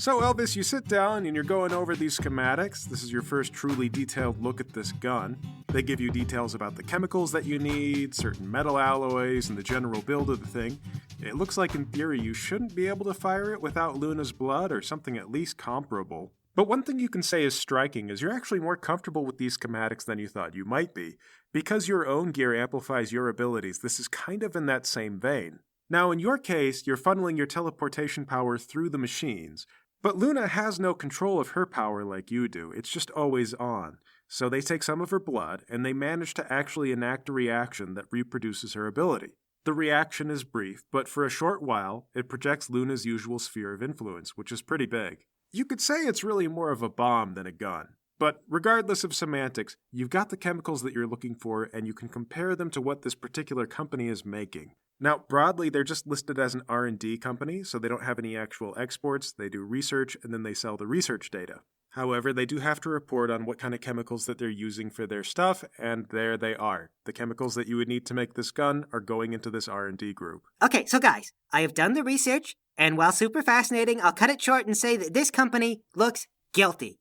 So Elvis, you sit down and you're going over these schematics. This is your first truly detailed look at this gun. They give you details about the chemicals that you need, certain metal alloys, and the general build of the thing. It looks like in theory you shouldn't be able to fire it without Luna's blood or something at least comparable. But one thing you can say is striking is you're actually more comfortable with these schematics than you thought you might be. Because your own gear amplifies your abilities, this is kind of in that same vein. Now, in your case, you're funneling your teleportation power through the machines, but Luna has no control of her power like you do. It's just always on. So they take some of her blood, and they manage to actually enact a reaction that reproduces her ability. The reaction is brief, but for a short while, it projects Luna's usual sphere of influence, which is pretty big. You could say it's really more of a bomb than a gun. But regardless of semantics, you've got the chemicals that you're looking for, and you can compare them to what this particular company is making. Now, broadly, they're just listed as an R&D company, so they don't have any actual exports. They do research, and then they sell the research data. However, they do have to report on what kind of chemicals that they're using for their stuff, and there they are. The chemicals that you would need to make this gun are going into this R&D group. Okay, so guys, I have done the research, and while super fascinating, I'll cut it short and say that this company looks guilty.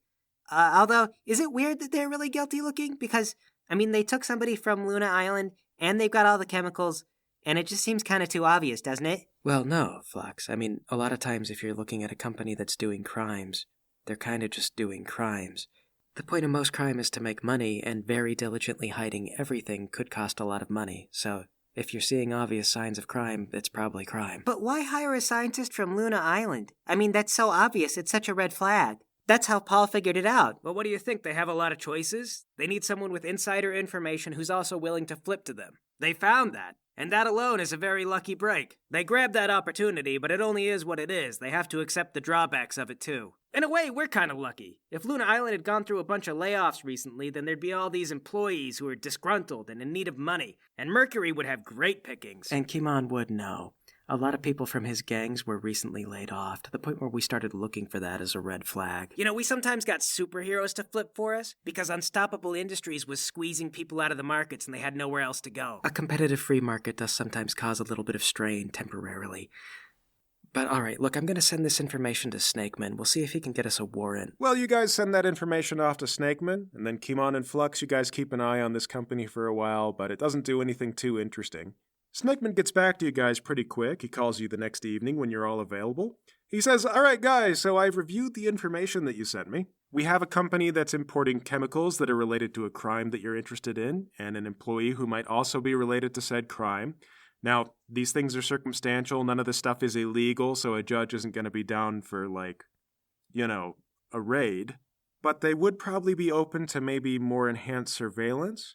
Although, is it weird that they're really guilty looking? Because, they took somebody from Luna Island, and they've got all the chemicals, and it just seems kind of too obvious, doesn't it? Well, no, Flux. A lot of times if you're looking at a company that's doing crimes, they're kind of just doing crimes. The point of most crime is to make money, and very diligently hiding everything could cost a lot of money. So, if you're seeing obvious signs of crime, it's probably crime. But why hire a scientist from Luna Island? That's so obvious, it's such a red flag. That's how Paul figured it out. Well, what do you think? They have a lot of choices? They need someone with insider information who's also willing to flip to them. They found that. And that alone is a very lucky break. They grabbed that opportunity, but it only is what it is. They have to accept the drawbacks of it, too. In a way, we're kind of lucky. If Luna Island had gone through a bunch of layoffs recently, then there'd be all these employees who are disgruntled and in need of money. And Mercury would have great pickings. And Kimon would know. A lot of people from his gangs were recently laid off, to the point where we started looking for that as a red flag. We sometimes got superheroes to flip for us, because Unstoppable Industries was squeezing people out of the markets and they had nowhere else to go. A competitive free market does sometimes cause a little bit of strain temporarily. But alright, look, I'm going to send this information to Snakeman. We'll see if he can get us a warrant. Well, you guys send that information off to Snakeman, and then Kimon and Flux, you guys keep an eye on this company for a while, but it doesn't do anything too interesting. Snakeman gets back to you guys pretty quick. He calls you the next evening when you're all available. He says, all right, guys, so I've reviewed the information that you sent me. We have a company that's importing chemicals that are related to a crime that you're interested in, and an employee who might also be related to said crime. Now, these things are circumstantial. None of this stuff is illegal, so a judge isn't going to be down for, a raid. But they would probably be open to maybe more enhanced surveillance.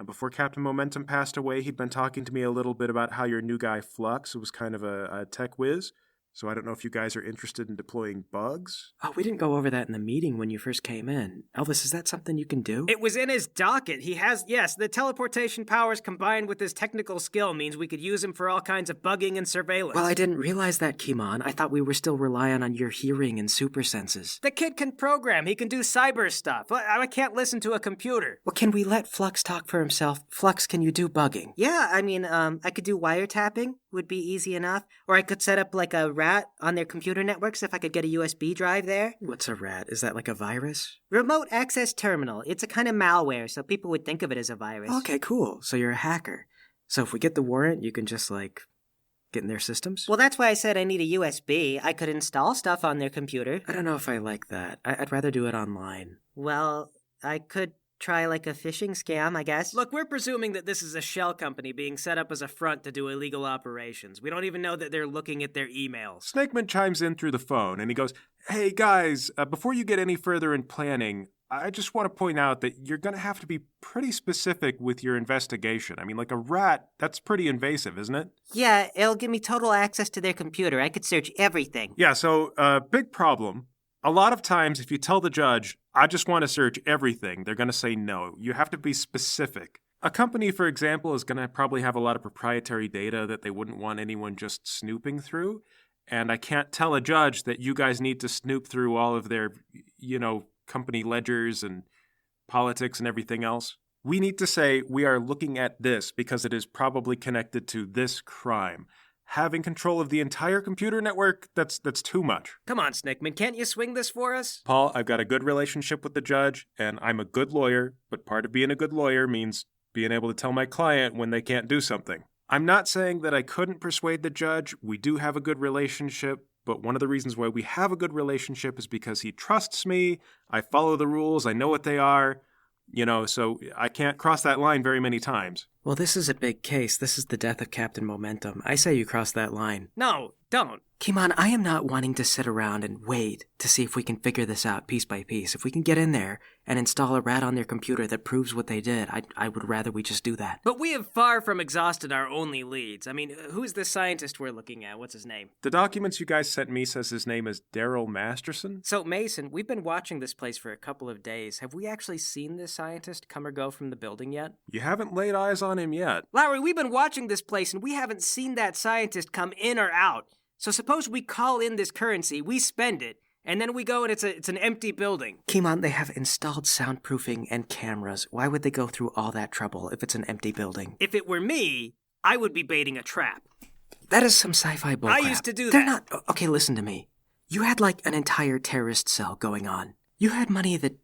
Before Captain Momentum passed away, he'd been talking to me a little bit about how your new guy Flux was kind of a tech whiz. So I don't know if you guys are interested in deploying bugs. Oh, we didn't go over that in the meeting when you first came in. Elvis, is that something you can do? It was in his docket. He has, yes, the teleportation powers combined with his technical skill means we could use him for all kinds of bugging and surveillance. Well, I didn't realize that, Kimon. I thought we were still relying on your hearing and super senses. The kid can program. He can do cyber stuff. I can't listen to a computer. Well, can we let Flux talk for himself? Flux, can you do bugging? Yeah, I could do wiretapping. Would be easy enough. Or I could set up like a rat on their computer networks if I could get a USB drive there. What's a rat? Is that like a virus? Remote access terminal. It's a kind of malware, so people would think of it as a virus. Okay, cool. So you're a hacker. So if we get the warrant, you can just, get in their systems? Well, that's why I said I need a USB. I could install stuff on their computer. I don't know if I like that. I'd rather do it online. Well, I could try a phishing scam, I guess. Look, we're presuming that this is a shell company being set up as a front to do illegal operations. We don't even know that they're looking at their emails. Snakeman chimes in through the phone, and he goes, hey, guys, before you get any further in planning, I just want to point out that you're going to have to be pretty specific with your investigation. Like a rat, that's pretty invasive, isn't it? Yeah, it'll give me total access to their computer. I could search everything. Yeah, so, big problem. A lot of times, if you tell the judge, I just want to search everything, they're going to say no. You have to be specific. A company, for example, is going to probably have a lot of proprietary data that they wouldn't want anyone just snooping through. And I can't tell a judge that you guys need to snoop through all of their, company ledgers and politics and everything else. We need to say we are looking at this because it is probably connected to this crime. having control of the entire computer network, that's too much. Come on, Snickman, can't you swing this for us? Paul, I've got a good relationship with the judge, and I'm a good lawyer, but part of being a good lawyer means being able to tell my client when they can't do something. I'm not saying that I couldn't persuade the judge. We do have a good relationship, but one of the reasons why we have a good relationship is because he trusts me, I follow the rules, I know what they are, so I can't cross that line very many times. Well, this is a big case. This is the death of Captain Momentum. I say you cross that line. No, don't. Kimon, I am not wanting to sit around and wait to see if we can figure this out piece by piece. If we can get in there and install a rat on their computer that proves what they did, I would rather we just do that. But we have far from exhausted our only leads. I mean, who's the scientist we're looking at? What's his name? The documents you guys sent me says his name is Daryl Masterson. So, Mason, we've been watching this place for a couple of days. Have we actually seen this scientist come or go from the building yet? You haven't laid eyes on him yet. Lowry, we've been watching this place and we haven't seen that scientist come in or out. So suppose we call in this currency, we spend it, and then we go and it's an empty building. Kimon, they have installed soundproofing and cameras. Why would they go through all that trouble if it's an empty building? If it were me, I would be baiting a trap. That is some sci-fi bullcrap. I used to do They're that. not... Okay, listen to me. You had like an entire terrorist cell going on. You had money that...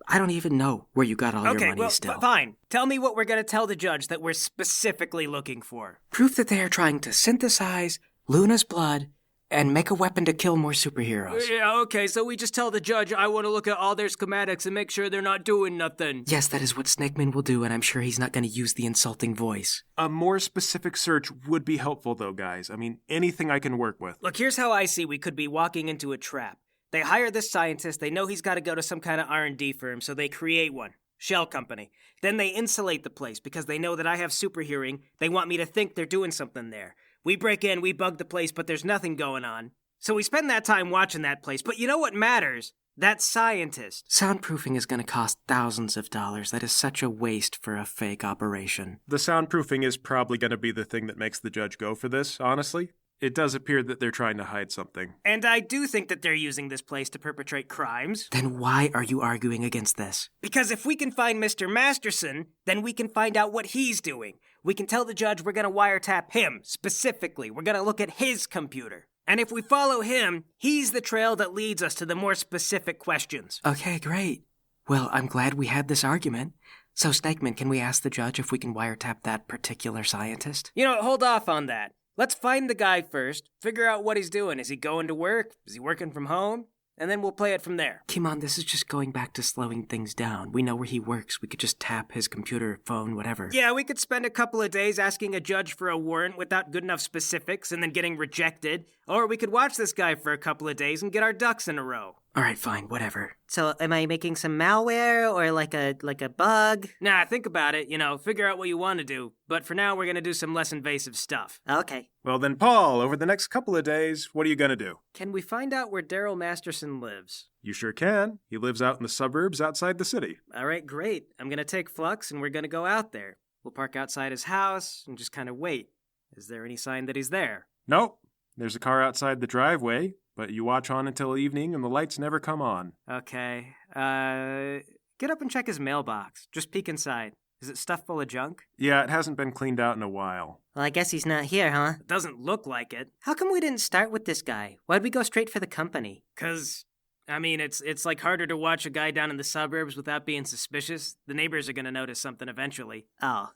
I don't even know where you got all your money still. Fine. Tell me what we're going to tell the judge that we're specifically looking for. Proof that they are trying to synthesize Luna's blood and make a weapon to kill more superheroes. Yeah, okay, so we just tell the judge I want to look at all their schematics and make sure they're not doing nothing. Yes, that is what Snakeman will do, and I'm sure he's not going to use the insulting voice. A more specific search would be helpful, though, guys. I mean, anything I can work with. Look, here's how I see we could be walking into a trap. They hire this scientist, they know he's got to go to some kind of R&D firm, so they create one. Shell company. Then they insulate the place because they know that I have super hearing. They want me to think they're doing something there. We break in, we bug the place, but there's nothing going on. So we spend that time watching that place. But you know what matters? That scientist. Soundproofing is going to cost thousands of dollars. That is such a waste for a fake operation. The soundproofing is probably going to be the thing that makes the judge go for this, honestly. It does appear that they're trying to hide something. And I do think that they're using this place to perpetrate crimes. Then why are you arguing against this? Because if we can find Mr. Masterson, then we can find out what he's doing. We can tell the judge we're going to wiretap him, specifically. We're going to look at his computer. And if we follow him, he's the trail that leads us to the more specific questions. Okay, great. Well, I'm glad we had this argument. So, Snakeman, can we ask the judge if we can wiretap that particular scientist? Hold off on that. Let's find the guy first, figure out what he's doing. Is he going to work? Is he working from home? And then we'll play it from there. Kimon, this is just going back to slowing things down. We know where he works. We could just tap his computer, phone, whatever. Yeah, we could spend a couple of days asking a judge for a warrant without good enough specifics and then getting rejected. Or we could watch this guy for a couple of days and get our ducks in a row. All right, fine, whatever. So am I making some malware or like a bug? Nah, think about it, figure out what you want to do. But for now, we're going to do some less invasive stuff. Okay. Well then, Paul, over the next couple of days, what are you going to do? Can we find out where Daryl Masterson lives? You sure can. He lives out in the suburbs outside the city. All right, great. I'm going to take Flux and we're going to go out there. We'll park outside his house and just kind of wait. Is there any sign that he's there? Nope. There's a car outside the driveway, but you watch on until evening and the lights never come on. Okay. Get up and check his mailbox. Just peek inside. Is it stuffed full of junk? Yeah, it hasn't been cleaned out in a while. Well, I guess he's not here, huh? It doesn't look like it. How come we didn't start with this guy? Why'd we go straight for the company? 'Cause, it's like harder to watch a guy down in the suburbs without being suspicious. The neighbors are gonna notice something eventually. Oh.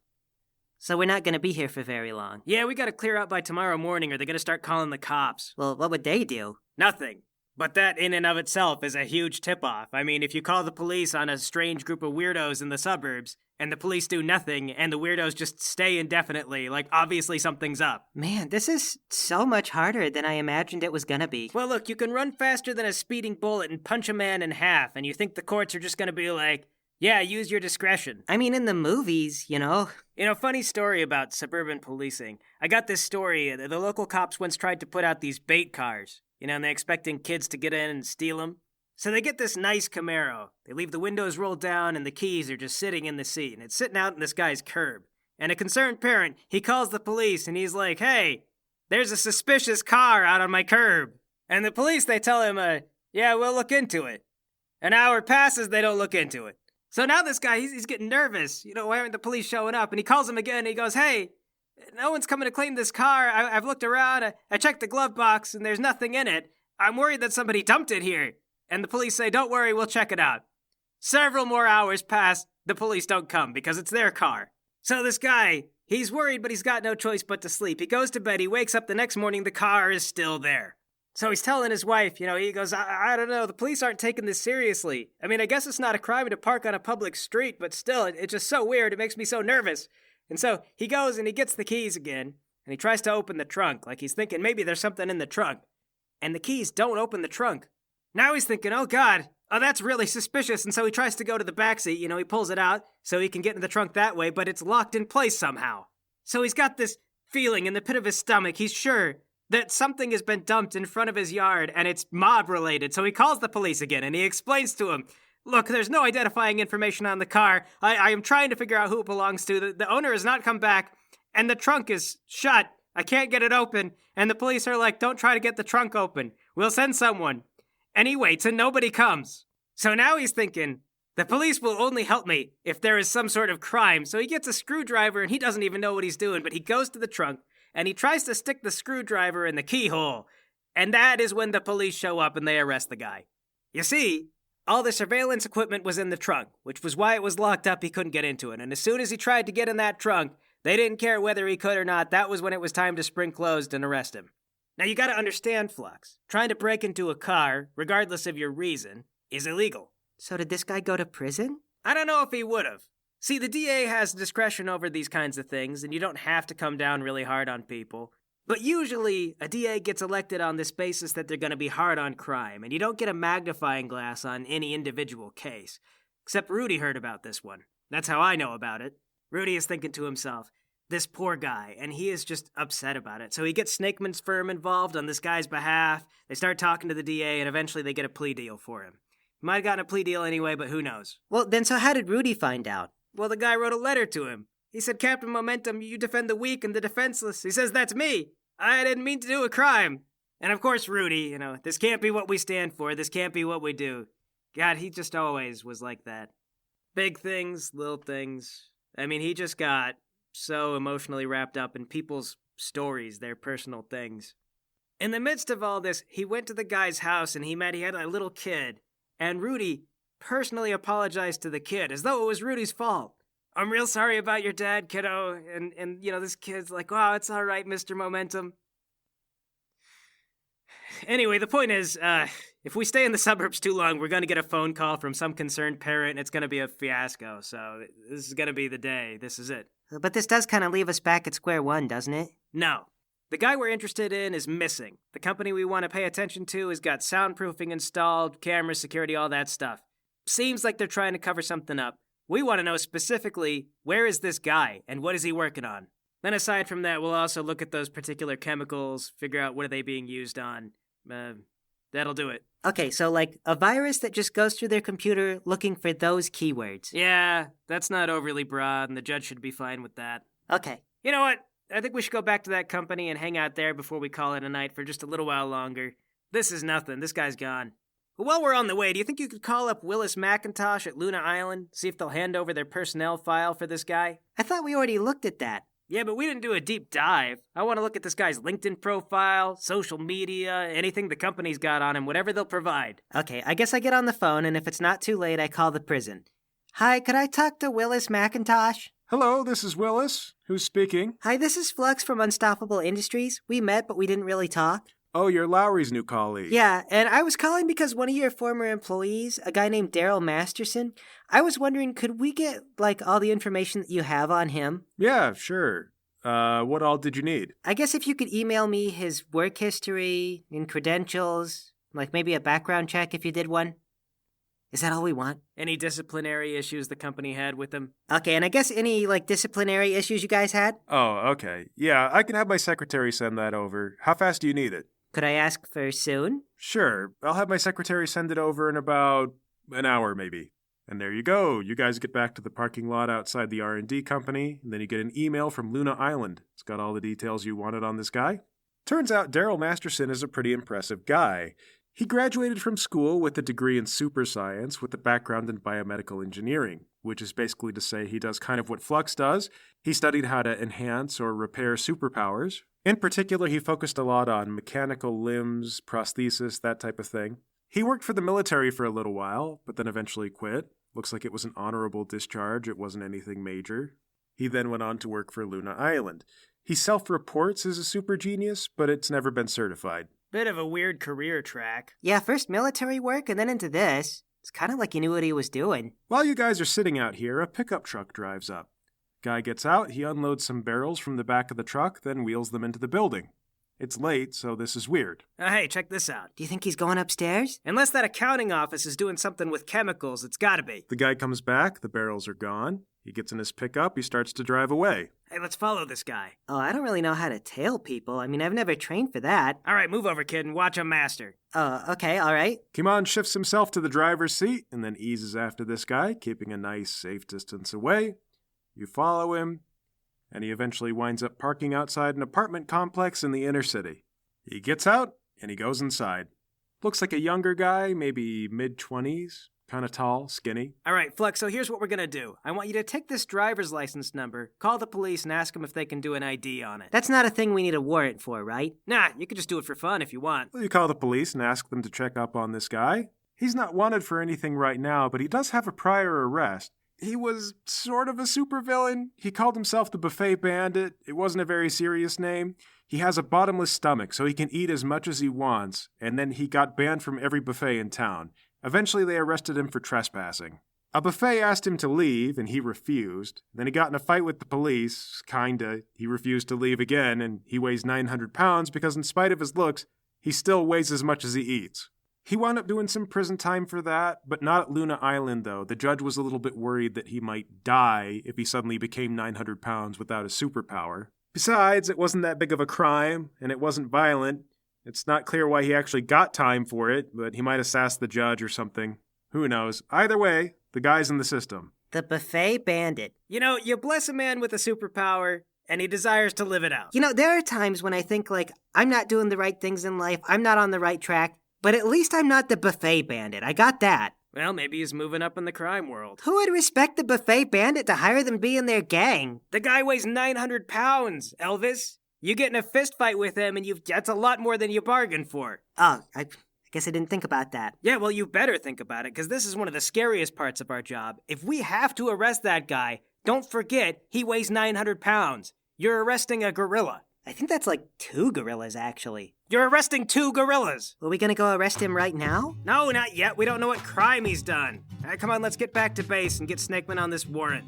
So we're not gonna be here for very long. Yeah, we gotta clear out by tomorrow morning or they're gonna start calling the cops. Well, what would they do? Nothing. But that in and of itself is a huge tip-off. If you call the police on a strange group of weirdos in the suburbs, and the police do nothing, and the weirdos just stay indefinitely, obviously something's up. Man, this is so much harder than I imagined it was gonna be. Well, look, you can run faster than a speeding bullet and punch a man in half, and you think the courts are just gonna be like, yeah, use your discretion. In the movies, Funny story about suburban policing. I got this story. The local cops once tried to put out these bait cars. And they're expecting kids to get in and steal them. So they get this nice Camaro. They leave the windows rolled down and the keys are just sitting in the seat. And it's sitting out in this guy's curb. And a concerned parent, he calls the police and he's like, hey, there's a suspicious car out on my curb. And the police, they tell him, yeah, we'll look into it. An hour passes, they don't look into it. So now this guy, he's getting nervous. Why aren't the police showing up? And he calls him again and he goes, hey, No one's coming to claim this car. I've looked around. I checked the glove box, and there's nothing in it. I'm worried that somebody dumped it here. And the police say, don't worry, we'll check it out. Several more hours pass. The police don't come because it's their car. So this guy, he's worried, but he's got no choice but to sleep. He goes to bed. He wakes up the next morning. The car is still there. So he's telling his wife, he goes, I don't know, the police aren't taking this seriously. I mean, I guess it's not a crime to park on a public street, but still, it's just so weird. It makes me so nervous. And so he goes and he gets the keys again, and he tries to open the trunk, like he's thinking maybe there's something in the trunk. And the keys don't open the trunk. Now he's thinking, oh God, that's really suspicious. And so he tries to go to the backseat, he pulls it out so he can get in the trunk that way, but it's locked in place somehow. So he's got this feeling in the pit of his stomach. He's sure that something has been dumped in front of his yard and it's mob-related. So he calls the police again and he explains to them, look, there's no identifying information on the car. I am trying to figure out who it belongs to. The owner has not come back and the trunk is shut. I can't get it open. And the police are like, don't try to get the trunk open. We'll send someone. And he waits and nobody comes. So now he's thinking, the police will only help me if there is some sort of crime. So he gets a screwdriver and he doesn't even know what he's doing, but he goes to the trunk and he tries to stick the screwdriver in the keyhole. And that is when the police show up and they arrest the guy. You see, all the surveillance equipment was in the trunk, which was why it was locked up. He couldn't get into it. And as soon as he tried to get in that trunk, they didn't care whether he could or not. That was when it was time to spring closed and arrest him. Now you gotta understand, Flux. Trying to break into a car, regardless of your reason, is illegal. So did this guy go to prison? I don't know if he would've. See, the DA has discretion over these kinds of things, and you don't have to come down really hard on people. But usually, a DA gets elected on this basis that they're going to be hard on crime, and you don't get a magnifying glass on any individual case. Except Rudy heard about this one. That's how I know about it. Rudy is thinking to himself, this poor guy, and he is just upset about it. So he gets Snakeman's firm involved on this guy's behalf. They start talking to the DA, and eventually they get a plea deal for him. He might have gotten a plea deal anyway, but who knows? Well, then so how did Rudy find out? Well, the guy wrote a letter to him. He said, Captain Momentum, you defend the weak and the defenseless. He says, that's me. I didn't mean to do a crime. And of course, Rudy, this can't be what we stand for. This can't be what we do. God, he just always was like that. Big things, little things. I mean, he just got so emotionally wrapped up in people's stories, their personal things. In the midst of all this, he went to the guy's house and he had a little kid. And Rudy personally apologized to the kid as though it was Rudy's fault. I'm real sorry about your dad, kiddo. And this kid's like, wow, it's all right, Mr. Momentum. Anyway, the point is, if we stay in the suburbs too long, we're going to get a phone call from some concerned parent, and it's going to be a fiasco. So this is going to be the day. This is it. But this does kind of leave us back at square one, doesn't it? No. The guy we're interested in is missing. The company we want to pay attention to has got soundproofing installed, cameras, security, all that stuff. Seems like they're trying to cover something up. We want to know specifically, where is this guy, and what is he working on? Then aside from that, we'll also look at those particular chemicals, figure out what are they being used on. That'll do it. Okay, so like a virus that just goes through their computer looking for those keywords. Yeah, that's not overly broad, and the judge should be fine with that. Okay. You know what? I think we should go back to that company and hang out there before we call it a night for just a little while longer. This is nothing. This guy's gone. But while we're on the way, do you think you could call up Willis McIntosh at Luna Island, see if they'll hand over their personnel file for this guy? I thought we already looked at that. Yeah, but we didn't do a deep dive. I want to look at this guy's LinkedIn profile, social media, anything the company's got on him, whatever they'll provide. Okay, I guess I get on the phone, and if it's not too late, I call the prison. Hi, could I talk to Willis McIntosh? Hello, this is Willis. Who's speaking? Hi, this is Flux from Unstoppable Industries. We met, but we didn't really talk. Oh, you're Lowry's new colleague. Yeah, and I was calling because one of your former employees, a guy named Daryl Masterson, I was wondering, could we get, all the information that you have on him? Yeah, sure. What all did you need? I guess if you could email me his work history and credentials, maybe a background check if you did one. Is that all we want? Any disciplinary issues the company had with him? Okay, and I guess any, disciplinary issues you guys had? Oh, okay. Yeah, I can have my secretary send that over. How fast do you need it? Could I ask for soon? Sure. I'll have my secretary send it over in about an hour, maybe. And there you go. You guys get back to the parking lot outside the R&D company, and then you get an email from Luna Island. It's got all the details you wanted on this guy. Turns out Daryl Masterson is a pretty impressive guy. He graduated from school with a degree in super science with a background in biomedical engineering, which is basically to say he does kind of what Flux does. He studied how to enhance or repair superpowers. In particular, he focused a lot on mechanical limbs, prosthesis, that type of thing. He worked for the military for a little while, but then eventually quit. Looks like it was an honorable discharge. It wasn't anything major. He then went on to work for Luna Island. He self-reports as a super genius, but it's never been certified. Bit of a weird career track. Yeah, first military work and then into this. It's kind of like he knew what he was doing. While you guys are sitting out here, a pickup truck drives up. Guy gets out, he unloads some barrels from the back of the truck, then wheels them into the building. It's late, so this is weird. Hey, check this out. Do you think he's going upstairs? Unless that accounting office is doing something with chemicals, it's gotta be. The guy comes back, the barrels are gone. He gets in his pickup, he starts to drive away. Hey, let's follow this guy. Oh, I don't really know how to tail people. I mean, I've never trained for that. All right, move over, kid, and watch him master. Oh, okay, all right. Kimon shifts himself to the driver's seat and then eases after this guy, keeping a nice, safe distance away. You follow him, and he eventually winds up parking outside an apartment complex in the inner city. He gets out, and he goes inside. Looks like a younger guy, maybe mid-20s, kind of tall, skinny. All right, Flux, so here's what we're gonna do. I want you to take this driver's license number, call the police, and ask them if they can do an ID on it. That's not a thing we need a warrant for, right? Nah, you can just do it for fun if you want. Well, you call the police and ask them to check up on this guy. He's not wanted for anything right now, but he does have a prior arrest. He was sort of a supervillain. He called himself the Buffet Bandit. It wasn't a very serious name. He has a bottomless stomach, so he can eat as much as he wants, and then he got banned from every buffet in town. Eventually, they arrested him for trespassing. A buffet asked him to leave, and he refused. Then he got in a fight with the police, kinda. He refused to leave again, and he weighs 900 pounds because in spite of his looks, he still weighs as much as he eats. He wound up doing some prison time for that, but not at Luna Island, though. The judge was a little bit worried that he might die if he suddenly became 900 pounds without a superpower. Besides, it wasn't that big of a crime, and it wasn't violent. It's not clear why he actually got time for it, but he might have sassed the judge or something. Who knows? Either way, the guy's in the system. The Buffet Bandit. You know, you bless a man with a superpower, and he desires to live it out. You know, there are times when I think, like, I'm not doing the right things in life, I'm not on the right track, but at least I'm not the Buffet Bandit. I got that. Well, maybe he's moving up in the crime world. Who would respect the Buffet Bandit to hire them be in their gang? The guy weighs 900 pounds, Elvis. You get in a fist fight with him, and that's a lot more than you bargained for. Oh, I guess I didn't think about that. Yeah, well, you better think about it, because this is one of the scariest parts of our job. If we have to arrest that guy, don't forget he weighs 900 pounds. You're arresting a gorilla. I think that's like 2 gorillas, actually. You're arresting 2 gorillas. Are we gonna go arrest him right now? No, not yet. We don't know what crime he's done. All right, come on, let's get back to base and get Snakeman on this warrant.